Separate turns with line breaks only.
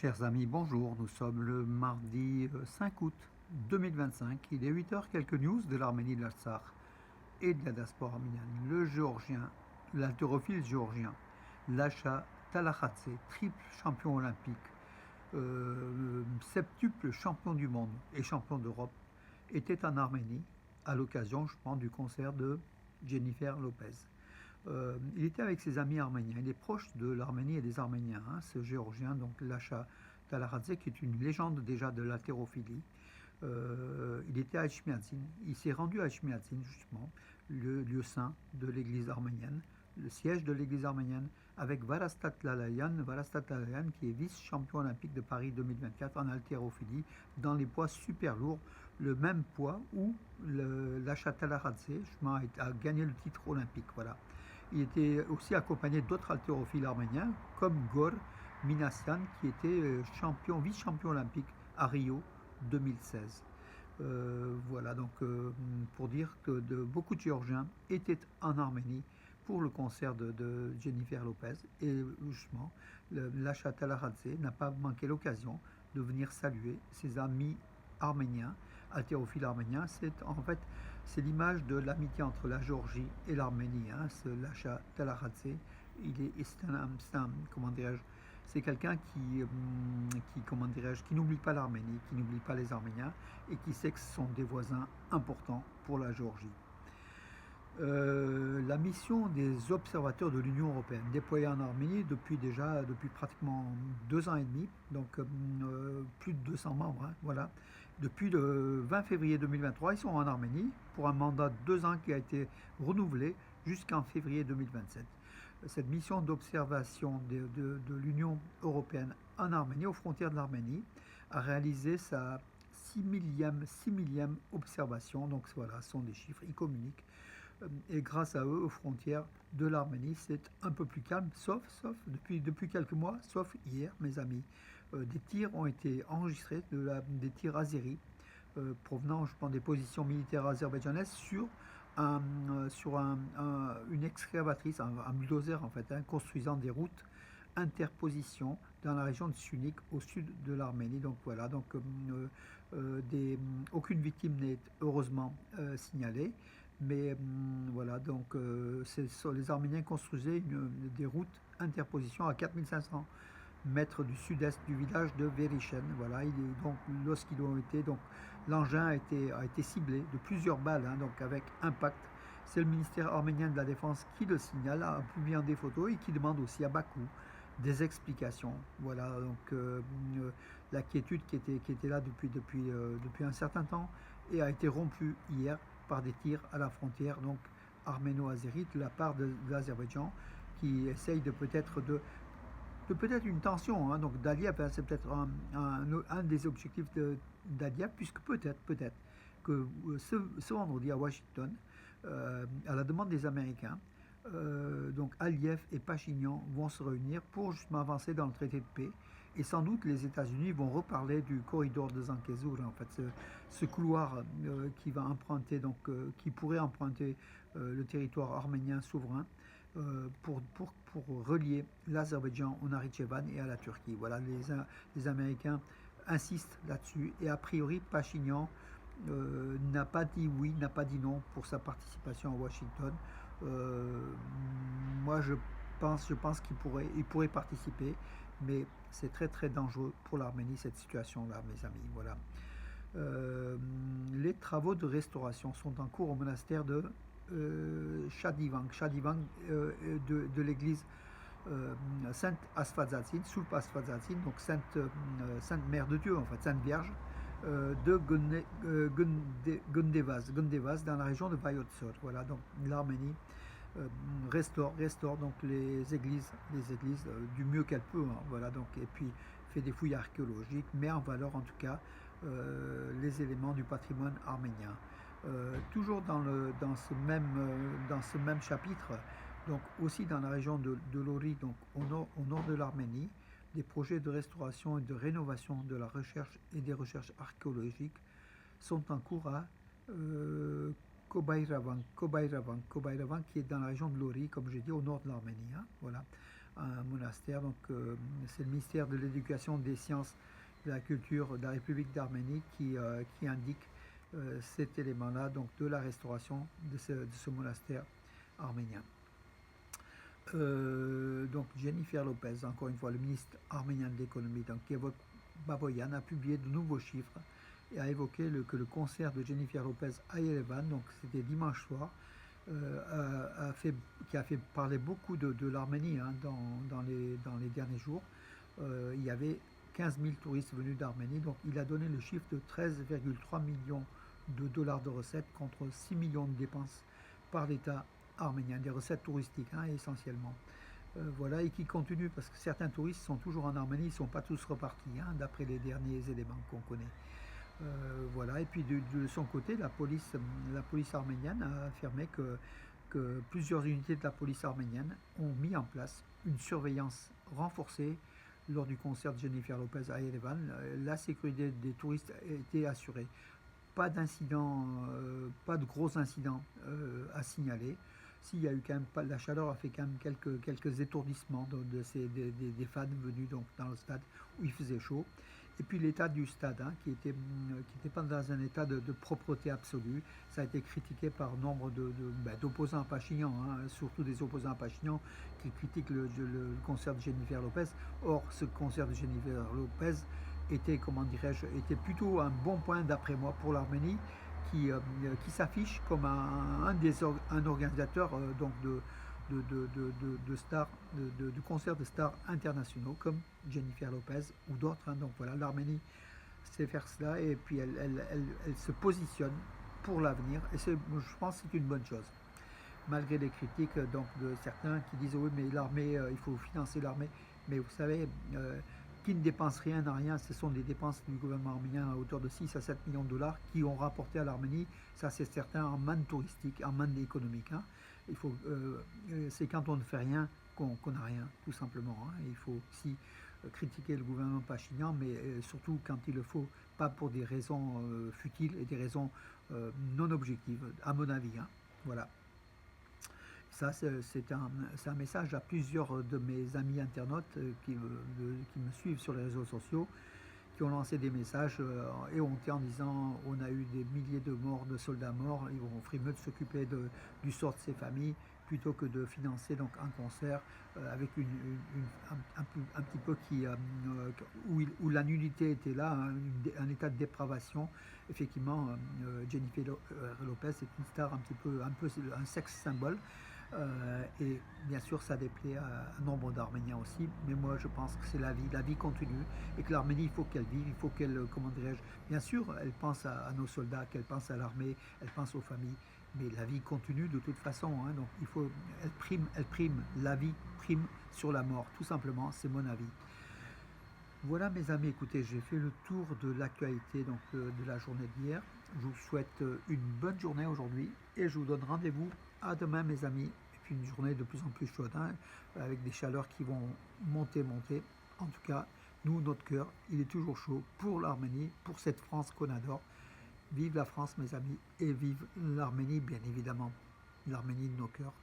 Chers amis, bonjour. Nous sommes le mardi 5 août 2025. Il est 8 heures. Quelques news de l'Arménie, de l'Artsakh et de la diaspora arménienne. Le géorgien, l'haltérophile géorgien, Lasha Talakhadze, triple champion olympique, septuple champion du monde et champion d'Europe, était en Arménie à l'occasion, je pense, du concert de Jennifer Lopez. Il était avec ses amis arméniens. Il est proche de l'Arménie et des Arméniens, hein, ce géorgien, donc Lasha Talakhadze, qui est une légende déjà de l'haltérophilie. Il était à Etchmiadzin. Il s'est rendu à Etchmiadzin, justement, le lieu saint de l'église arménienne, le siège de l'église arménienne, avec Varastat Lalayan qui est vice-champion olympique de Paris 2024 en haltérophilie, dans les poids super lourds, le même poids où Lasha Talakhadze a gagné le titre olympique. Voilà. Il était aussi accompagné d'autres haltérophiles arméniens, comme Gor Minassian, qui était vice-champion olympique à Rio 2016. Voilà, donc pour dire que beaucoup de Géorgiens étaient en Arménie pour le concert de Jennifer Lopez. Et justement, Lasha Talakhadze n'a pas manqué l'occasion de venir saluer ses amis arméniens, haltérophiles arméniens. C'est l'image de l'amitié entre la Géorgie et l'Arménie. Hein, ce Lasha Talakhadze, comment dirais-je, c'est quelqu'un qui n'oublie pas l'Arménie, qui n'oublie pas les Arméniens et qui sait que ce sont des voisins importants pour la Géorgie. La mission des observateurs de l'Union européenne déployés en Arménie depuis pratiquement 2 ans et demi, donc plus de 200 membres, hein, voilà. Depuis le 20 février 2023, ils sont en Arménie pour un mandat de 2 ans qui a été renouvelé jusqu'en février 2027. Cette mission d'observation de l'Union européenne en Arménie, aux frontières de l'Arménie, a réalisé sa 6 millième observation. Donc voilà, ce sont des chiffres, ils communiquent. Et grâce à eux, aux frontières de l'Arménie, c'est un peu plus calme, sauf depuis quelques mois, sauf hier, mes amis. Des tirs ont été enregistrés, des tirs azéris, provenant, je pense, des positions militaires azerbaïdjanaises sur une excavatrice, un bulldozer en fait, hein, construisant des routes interposition dans la région de Sunik, au sud de l'Arménie. Donc voilà, donc aucune victime n'est heureusement signalée, mais voilà, donc les Arméniens construisaient des routes interposition à 4500 mètres du sud-est du village de Verishen. Voilà, donc lorsqu'ils ont été, donc l'engin a été ciblé de plusieurs balles, hein, donc avec impact. C'est le ministère arménien de la Défense qui le signale, en publiant des photos et qui demande aussi à Bakou des explications. Voilà, donc la quiétude qui était là depuis un certain temps et a été rompue hier par des tirs à la frontière, donc arméno-azérite, de la part de l'Azerbaïdjan, qui essaye de peut-être une tension, hein, donc d'Aliyev, hein, c'est peut-être un des objectifs d'Aliyev, puisque peut-être que ce vendredi à Washington, à la demande des Américains, donc Aliyev et Pachinian vont se réunir pour justement avancer dans le traité de paix. Et sans doute les États-Unis vont reparler du corridor de Zangezur, en fait, ce couloir qui pourrait emprunter le territoire arménien souverain pour relier l'Azerbaïdjan au Nakhitchevan et à la Turquie. Voilà, les Américains insistent là-dessus et a priori Pachinian n'a pas dit oui, n'a pas dit non pour sa participation à Washington. Moi, je pense qu'il pourrait participer, mais c'est très très dangereux pour l'Arménie cette situation-là, mes amis. Voilà. Les travaux de restauration sont en cours au monastère de Shadivang de l'église Sainte Asfadzatine, Soulp Asfadzatine, donc Sainte Mère de Dieu, en fait, Sainte Vierge, de Gondevaz, dans la région de Vayotsor. Voilà, donc l'Arménie restaure donc les églises du mieux qu'elle peut. Hein, voilà, donc, et puis fait des fouilles archéologiques, met en valeur en tout cas les éléments du patrimoine arménien. Toujours dans ce même chapitre, donc aussi dans la région de Lori, donc au nord de l'Arménie, des projets de restauration et de rénovation de la recherche et des recherches archéologiques sont en cours à Kobayravan, qui est dans la région de Lori, comme j'ai dit, au nord de l'Arménie. Hein, voilà. un monastère. Donc c'est le ministère de l'Éducation, des Sciences, de la Culture de la République d'Arménie qui indique cet élément-là, donc de la restauration de ce monastère arménien. Donc Jennifer Lopez, encore une fois, le ministre arménien de l'économie, donc Kevok Baboyan, a publié de nouveaux chiffres et a évoqué que le concert de Jennifer Lopez à Yerevan, donc c'était dimanche soir, qui a fait parler beaucoup de l'Arménie hein, dans les derniers jours. Il y avait 15 000 touristes venus d'Arménie, donc il a donné le chiffre de 13,3 millions de dollars de recettes contre 6 millions de dépenses par l'État arménien, des recettes touristiques hein, essentiellement. Voilà, et qui continue parce que certains touristes sont toujours en Arménie, ils ne sont pas tous repartis, hein, d'après les derniers éléments qu'on connaît. Voilà, et puis de son côté, la police arménienne a affirmé que plusieurs unités de la police arménienne ont mis en place une surveillance renforcée lors du concert de Jennifer Lopez à Yerevan. La sécurité des touristes était assurée. Pas d'incidents, pas de gros incidents à signaler. S'il y a eu quand même, la chaleur a fait quand même quelques étourdissements des fans venus donc dans le stade où il faisait chaud. Et puis l'état du stade, hein, qui était pas dans un état de propreté absolue. Ça a été critiqué par nombre d'opposants à Pachinian, hein, surtout des opposants à Pachinian qui critiquent le concert de Jennifer Lopez. Or, ce concert de Jennifer Lopez était, comment dirais-je, était plutôt un bon point d'après moi pour l'Arménie qui s'affiche comme un organisateur donc de stars, de concerts de stars internationaux comme Jennifer Lopez ou d'autres. Hein. Donc voilà, l'Arménie sait faire cela et puis elle se positionne pour l'avenir et je pense que c'est une bonne chose. Malgré les critiques donc, de certains qui disent oui mais l'armée, il faut financer l'armée. Mais vous savez, qui ne dépense rien n'a rien, ce sont des dépenses du gouvernement arménien à hauteur de 6 à 7 millions de dollars qui ont rapporté à l'Arménie, ça c'est certain, en manne touristique, en manne économique. Hein. C'est quand on ne fait rien qu'on n'a rien, tout simplement. Hein. Il faut aussi critiquer le gouvernement Pachinian, mais surtout quand il le faut, pas pour des raisons futiles et des raisons non objectives, à mon avis. Hein. Voilà. Ça, c'est un message à plusieurs de mes amis internautes qui me suivent sur les réseaux sociaux, qui ont lancé des messages et ont été en disant on a eu des milliers de morts, de soldats morts, ils vont ferait mieux de s'occuper du sort de ces familles plutôt que de financer donc un concert avec un petit peu où la nullité était là, hein, un état de dépravation. Effectivement, Jennifer Lopez est une star un peu un sexe symbole. Et bien sûr, ça déplaît à nombre d'Arméniens aussi, mais moi je pense que c'est la vie continue, et que l'Arménie, il faut qu'elle vive, il faut qu'elle, comment dirais-je, bien sûr, elle pense à nos soldats, qu'elle pense à l'armée, elle pense aux familles, mais la vie continue de toute façon, hein, donc elle prime, la vie prime sur la mort, tout simplement, c'est mon avis. Voilà mes amis, écoutez, j'ai fait le tour de l'actualité donc de la journée d'hier. Je vous souhaite une bonne journée aujourd'hui et je vous donne rendez-vous à demain mes amis. Et puis une journée de plus en plus chaude, hein, avec des chaleurs qui vont monter. En tout cas, nous, notre cœur, il est toujours chaud pour l'Arménie, pour cette France qu'on adore. Vive la France mes amis et vive l'Arménie bien évidemment, l'Arménie de nos cœurs.